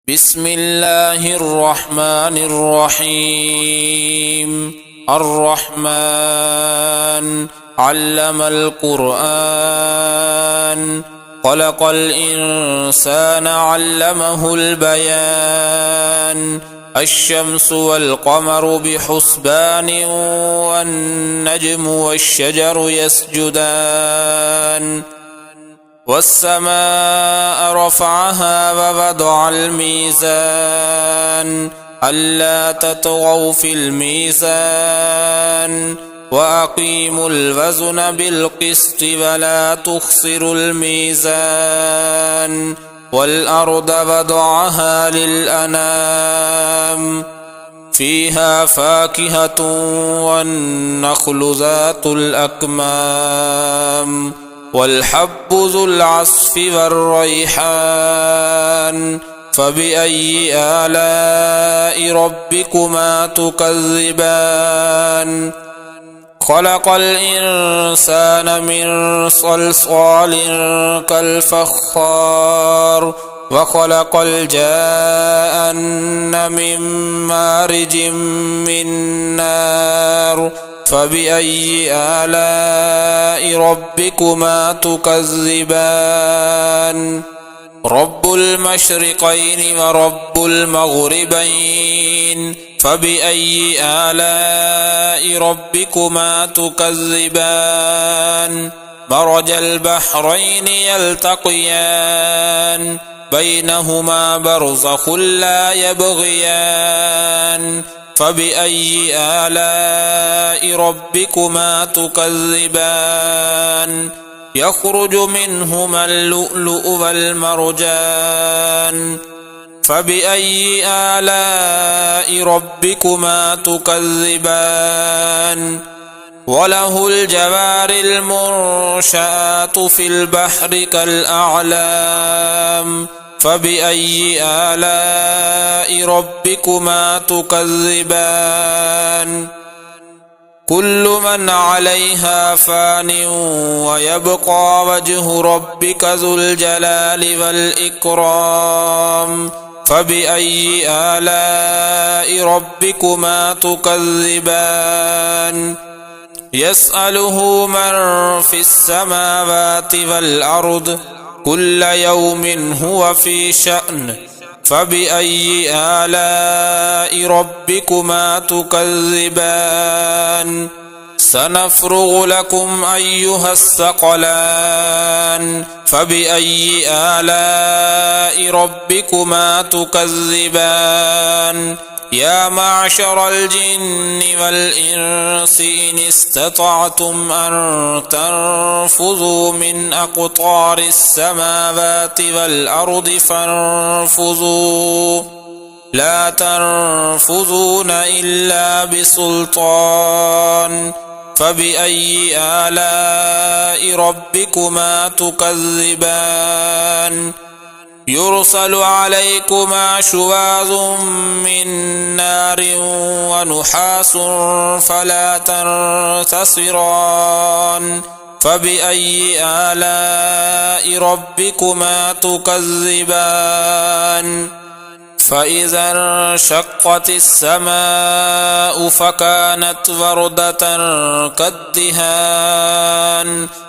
بسم الله الرحمن الرحيم. الرحمن علم القرآن، خلق الإنسان علمه البيان. الشمس والقمر بحسبان، والنجم والشجر يسجدان. والسماء رفعها ووضع الميزان، ألا تطغوا في الميزان، وأقيموا الوزن بالقسط ولا تخسروا الميزان. والأرض وضعها للأنام، فيها فاكهة والنخل ذات الأكمام، والحب ذو العصف والريحان. فبأي آلاء ربكما تكذبان؟ خلق الإنسان من صلصال كالفخار، وخلق الجان من مارج من نار. فبأي آلاء ربكما تكذبان؟ رب المشرقين ورب المغربين، فبأي آلاء ربكما تكذبان؟ مرج البحرين يلتقيان، بينهما برزخ لا يبغيان. فبأي آلاء ربكما تكذبان؟ يخرج منهما اللؤلؤ والمرجان. فبأي آلاء ربكما تكذبان؟ وله الجوار المنشآت في البحر كالأعلام. فبأي آلاء ربكما تكذبان؟ كل من عليها فان، ويبقى وجه ربك ذو الجلال والإكرام. فبأي آلاء ربكما تكذبان؟ يسأله من في السماوات والأرض، كل يوم هو في شأن. فبأي آلاء ربكما تكذبان؟ سنفرغ لكم أيها الثقلان. فبأي آلاء ربكما تكذبان؟ يا معشر الجن والإنس إن استطعتم أن تنفذوا من أقطار السماوات والأرض فانفذوا، لا تنفذون إلا بسلطان. فبأي آلاء ربكما تكذبان؟ يرسل عليكما شواظ من نار ونحاس فلا تنتصران. فبأي آلاء ربكما تكذبان؟ فإذا انشقت السماء فكانت وردة كالدهان.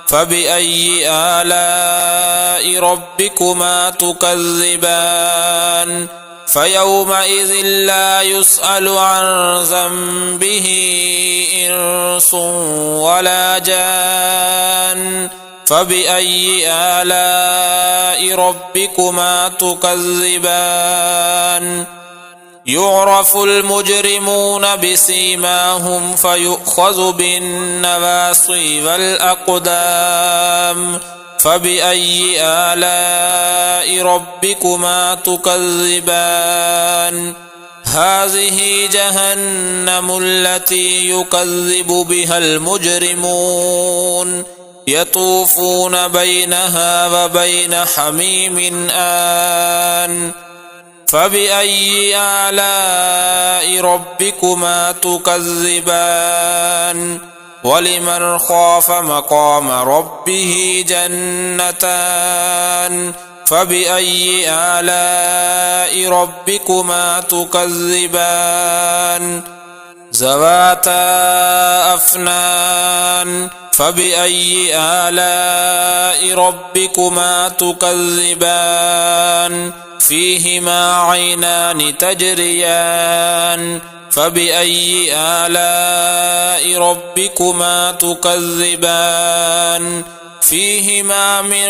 فبأي آلاء ربكما تكذبان؟ فيومئذ لا يسأل عن ذنبه إنس ولا جان. فبأي آلاء ربكما تكذبان؟ يعرف المجرمون بسيماهم فيؤخذ بالنواصي والأقدام. فبأي آلاء ربكما تكذبان؟ هذه جهنم التي يكذب بها المجرمون، يطوفون بينها وبين حميم آن. فبأي آلاء ربكما تكذبان؟ ولمن خاف مقام ربه جنتان، فبأي آلاء ربكما تكذبان ذواتا أفنان فبأي آلاء ربكما تكذبان فيهما عينان تجريان فبأي آلاء ربكما تكذبان فيهما من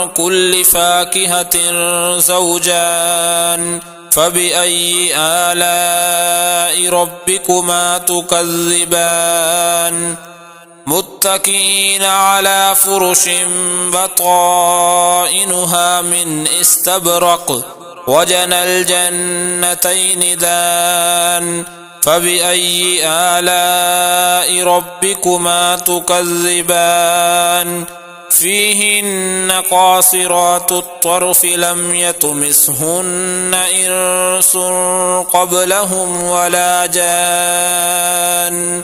كل فاكهة زوجان فبأي آلاء ربكما تكذبان متكئين على فرش بطائنها من استبرق وجنى الجنتين دان فبأي آلاء ربكما تكذبان فيهن قاصرات الطرف لم يطمثهن إنس قبلهم ولا جان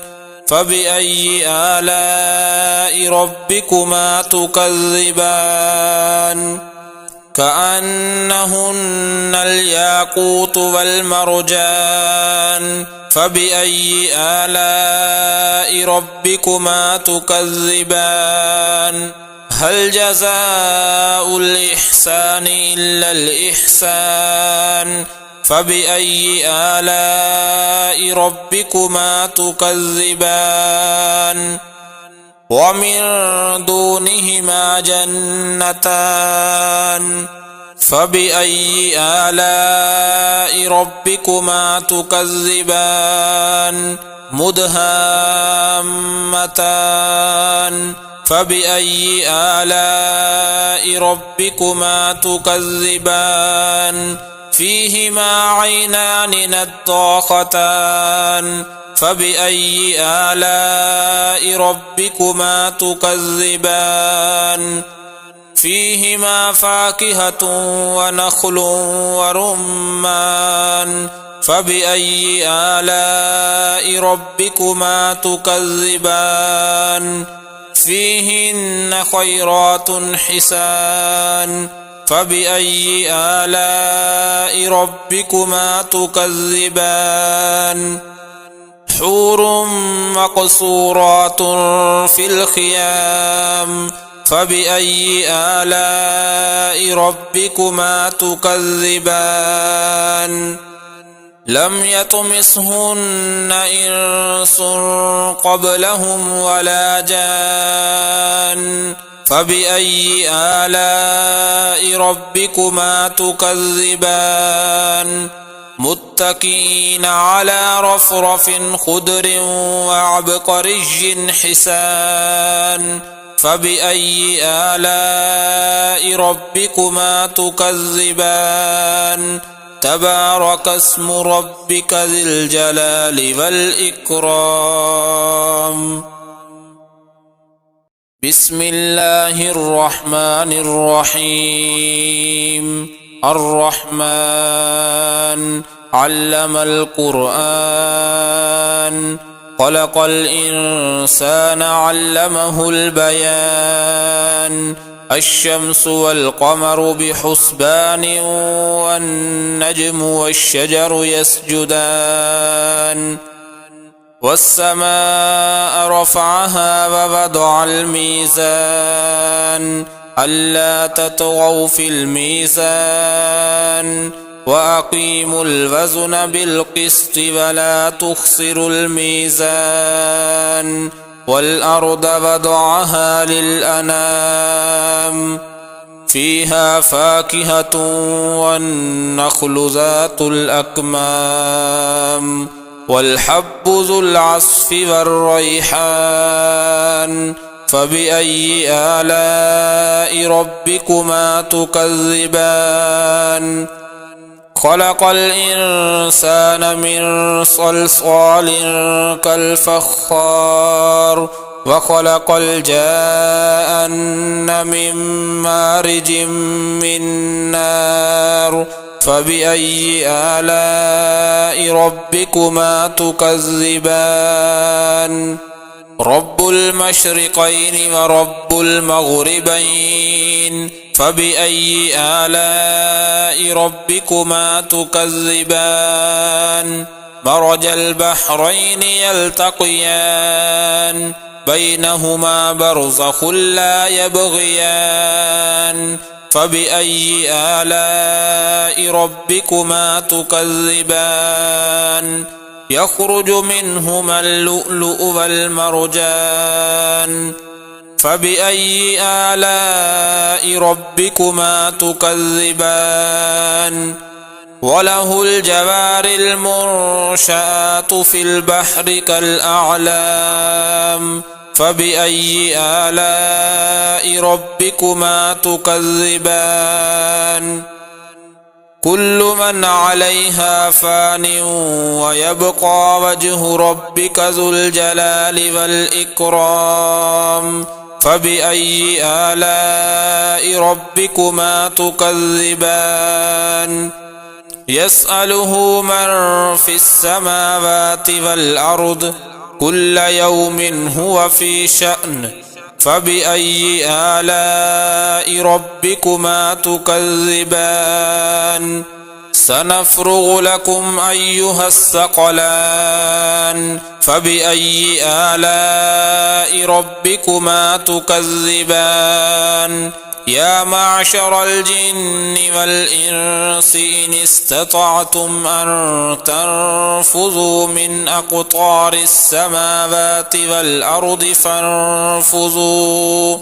فبأي آلاء ربكما تكذبان كأنهن الياقوت والمرجان فبأي آلاء ربكما تكذبان هل جزاء الإحسان إلا الإحسان فبأي آلاء ربكما تكذبان ومن دونهما جنتان فبأي آلاء ربكما تكذبان مدهامتان فبأي آلاء ربكما تكذبان فيهما عينان نضاختان فبأي آلاء ربكما تكذبان فيهما فاكهة ونخل ورمان فبأي آلاء ربكما تكذبان فيهن خيرات حسان فبأي آلاء ربكما تكذبان حور مقصورات في الخيام فبأي آلاء ربكما تكذبان لم يطمثهن إنس قبلهم ولا جان فبأي آلاء ربكما تكذبان متكئين على رفرف خضر وعبقري حسان فبأي آلاء ربكما تكذبان تبارك اسم ربك ذي الجلال والإكرام بسم الله الرحمن الرحيم الرحمن علم القرآن خلق الإنسان علمه البيان الشمس والقمر بحسبان والنجم والشجر يسجدان والسماء رفعها ووضع الميزان ألا تطغوا في الميزان وأقيموا الوزن بالقسط ولا تخسروا الميزان والأرض وضعها للأنام فيها فاكهة والنخل ذات الأكمام والحب ذو العصف والريحان فبأي آلاء ربكما تكذبان خلق الإنسان من صلصال كالفخار وخلق الجان من مارج من نار فبأي آلاء ربكما تكذبان رب المشرقين ورب المغربين فبأي آلاء ربكما تكذبان مرج البحرين يلتقيان بينهما برزخ لا يبغيان فبأي آلاء ربكما تكذبان يخرج منهما اللؤلؤ والمرجان فبأي آلاء ربكما تكذبان وله الجوار المنشآت في البحر كالأعلام فبأي آلاء ربكما تكذبان كل من عليها فان ويبقى وجه ربك ذو الجلال والإكرام فبأي آلاء ربكما تكذبان يسأله من في السماوات والأرض كل يوم هو في شأن فبأي آلاء ربكما تكذبان سنفرغ لكم أيها الثقلان فبأي آلاء ربكما تكذبان يا معشر الجن والإنس إن استطعتم أن تنفذوا من أقطار السماوات والأرض فانفذوا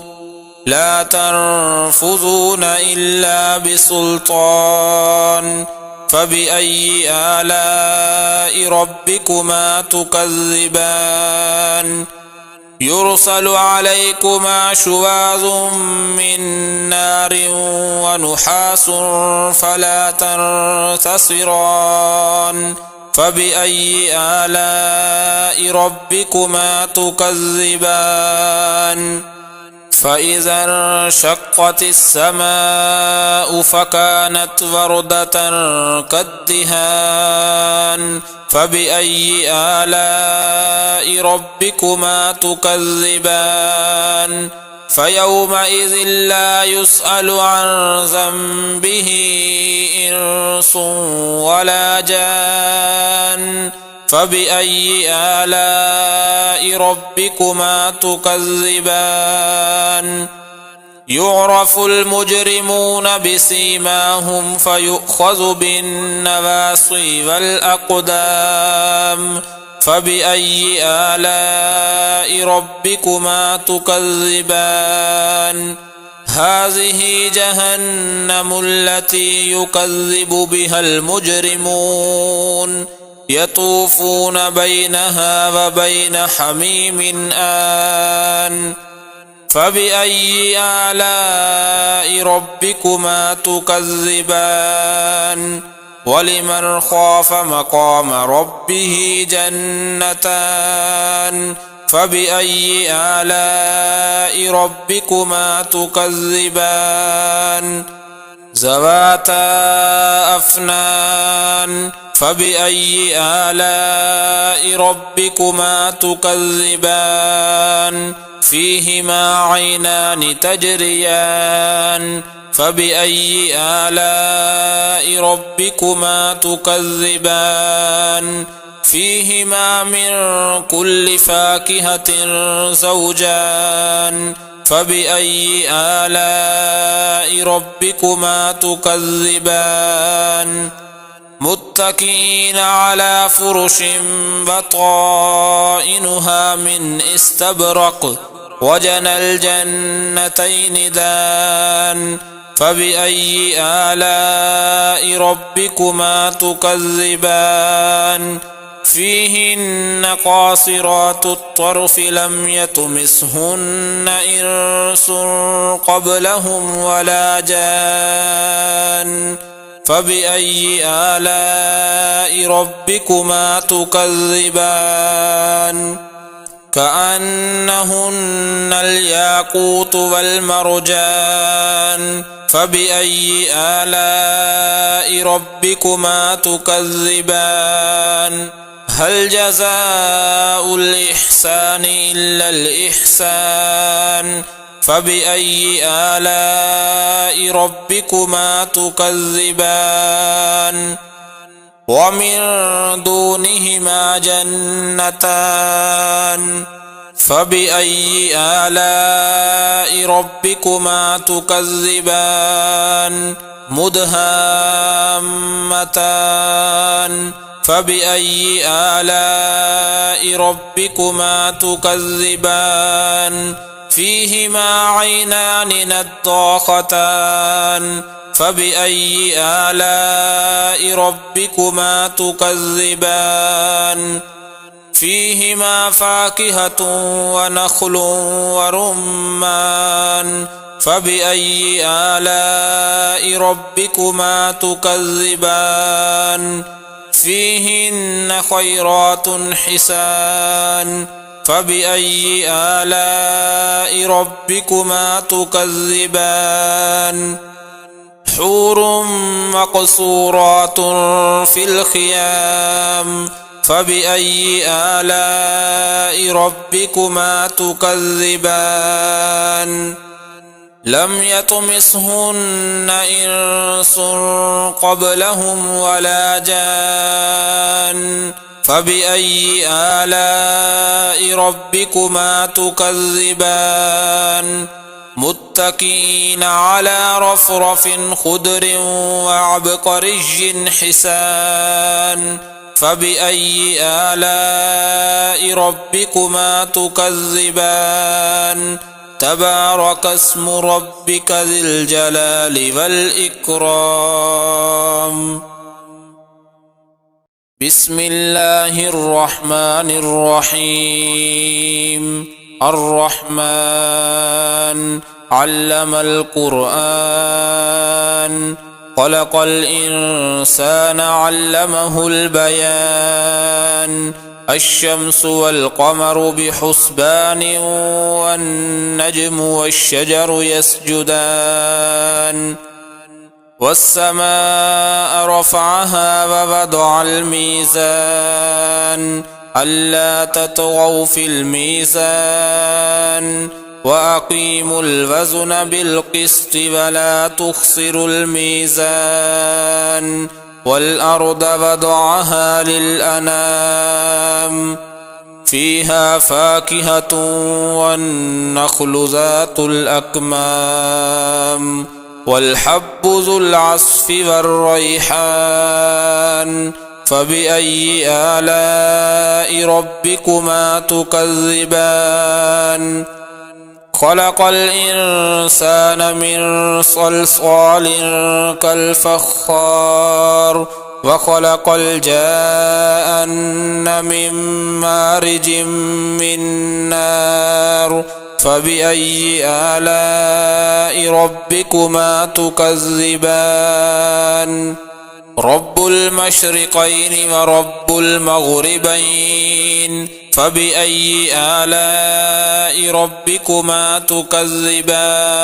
لا تنفذون إلا بسلطان فبأي آلاء ربكما تكذبان يرسل عليكما شواظ من نار ونحاس فلا تنتصران فبأي آلاء ربكما تكذبان فإذا انشقت السماء فكانت وردة كالدهان فبأي آلاء ربكما تكذبان فيومئذ لا يسأل عن ذنبه إنس ولا جان فبأي آلاء ربكما تكذبان يعرف المجرمون بسيماهم فيؤخذ بالنواصي والأقدام فبأي آلاء ربكما تكذبان هذه جهنم التي يكذب بها المجرمون يطوفون بينها وبين حميم آن فبأي آلاء ربكما تكذبان ولمن خاف مقام ربه جنتان فبأي آلاء ربكما تكذبان ذواتا أفنان فبأي آلاء ربكما تكذبان فيهما عينان تجريان فبأي آلاء ربكما تكذبان فيهما من كل فاكهة زوجان فبأي آلاء ربكما تكذبان متكئين على فرش بطائنها من استبرق وجنى الجنتين دان فبأي آلاء ربكما تكذبان فيهن قاصرات الطرف لم يطمثهن إنس قبلهم ولا جان فبأي آلاء ربكما تكذبان كأنهن الياقوت والمرجان فبأي آلاء ربكما تكذبان هل جزاء الإحسان إلا الإحسان فبأي آلاء ربكما تكذبان ومن دونهما جنتان فبأي آلاء ربكما تكذبان مدهامتان فبأي آلاء ربكما تكذبان فيهما عينان نضاختان فبأي آلاء ربكما تكذبان فيهما فاكهة ونخل ورمان فبأي آلاء ربكما تكذبان فيهن خيرات حسان فبأي آلاء ربكما تكذبان حور مقصورات في الخيام فبأي آلاء ربكما تكذبان لم يطمثهن إنس قبلهم ولا جان فبأي آلاء ربكما تكذبان متكئين على رفرف خضر وعبقري حسان فبأي آلاء ربكما تكذبان تبارك اسم ربك ذي الجلال والإكرام بسم الله الرحمن الرحيم الرحمن علم القرآن خلق الإنسان علمه البيان الشمس والقمر بحسبان والنجم والشجر يسجدان والسماء رفعها ووضع الميزان ألا تطغوا في الميزان وأقيموا الوزن بالقسط ولا تخسروا الميزان والأرض وضعها للأنام فيها فاكهة والنخل ذات الأكمام والحب ذو العصف والريحان فبأي آلاء ربكما تكذبان خلق الإنسان من صلصال كالفخار وخلق الجان من مارج من نار فبأي آلاء ربكما تكذبان رب المشرقين ورب المغربين فبأي آلاء ربكما تكذبان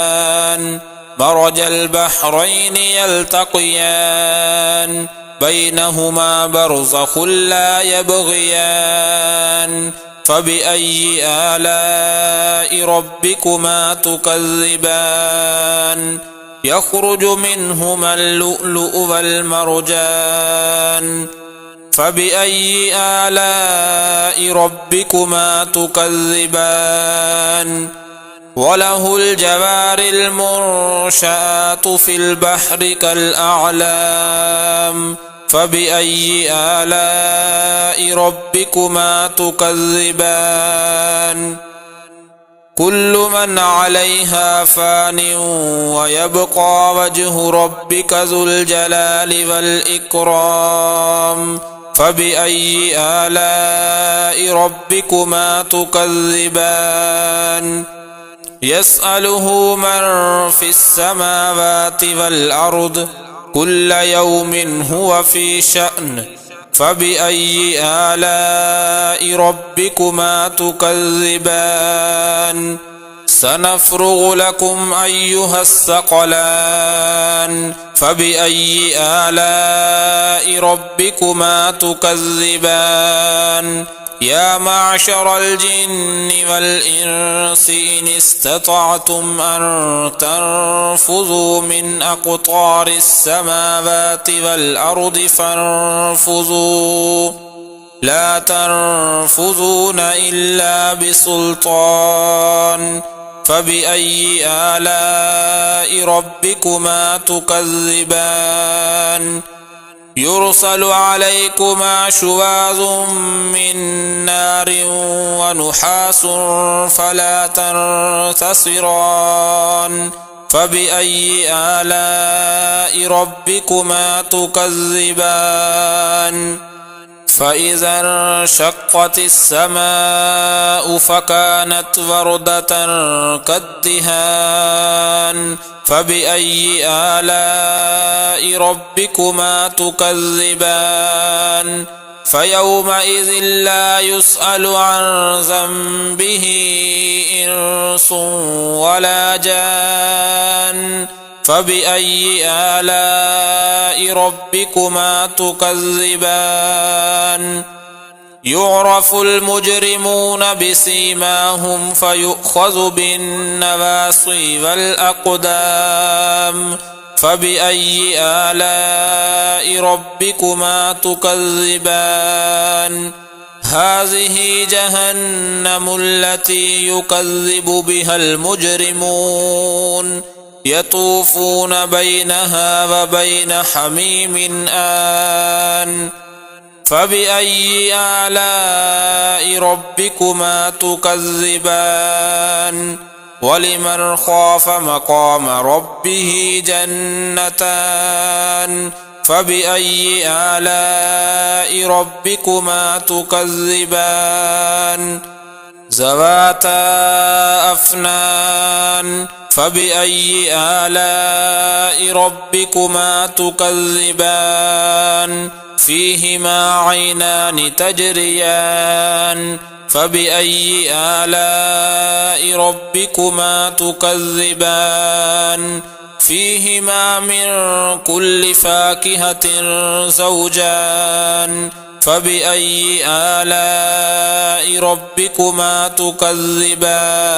مرج البحرين يلتقيان بينهما برزخ لا يبغيان فبأي آلاء ربكما تكذبان يخرج منهما اللؤلؤ والمرجان فبأي آلاء ربكما تكذبان وله الجوار المنشآت في البحر كالأعلام فبأي آلاء ربكما تكذبان كل من عليها فان ويبقى وجه ربك ذو الجلال والإكرام فبأي آلاء ربكما تكذبان يسأله من في السماوات والأرض كل يوم هو في شأن فبأي آلاء ربكما تكذبان سنفرغ لكم أيها الثقلان فبأي آلاء ربكما تكذبان يا معشر الجن والإنس إن استطعتم أن تنفذوا من أقطار السماوات والأرض فانفذوا لا تنفذون إلا بسلطان فبأي آلاء ربكما تكذبان يرسل عليكما شواظ من نار ونحاس فلا تنتصران فبأي آلاء ربكما تكذبان فإذا انشقت السماء فكانت وردة كالدهان فبأي آلاء ربكما تكذبان فيومئذ لا يسأل عن ذنبه إنس ولا جان فبأي آلاء ربكما تكذبان يعرف المجرمون بسيماهم فيؤخذ بالنواصي والأقدام فبأي آلاء ربكما تكذبان هذه جهنم التي يكذب بها المجرمون يطوفون بينها وبين حميم آن فبأي آلاء ربكما تكذبان ولمن خاف مقام ربه جنتان فبأي آلاء ربكما تكذبان ذواتا أفنان فبأي آلاء ربكما تكذبان فيهما عينان تجريان فبأي آلاء ربكما تكذبان فيهما من كل فاكهة زوجان فبأي آلاء ربكما تكذبان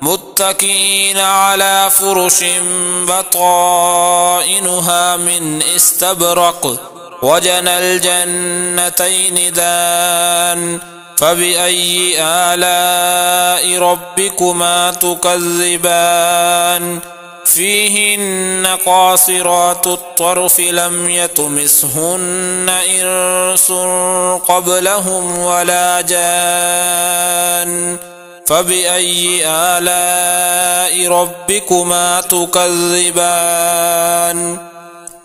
متكئين على فرش بطائنها من استبرق وجنى الجنتين دان فبأي آلاء ربكما تكذبان فيهن قاصرات الطرف لم يطمثهن إنس قبلهم ولا جان فبأي آلاء ربكما تكذبان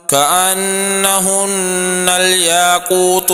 كأنهن الياقوت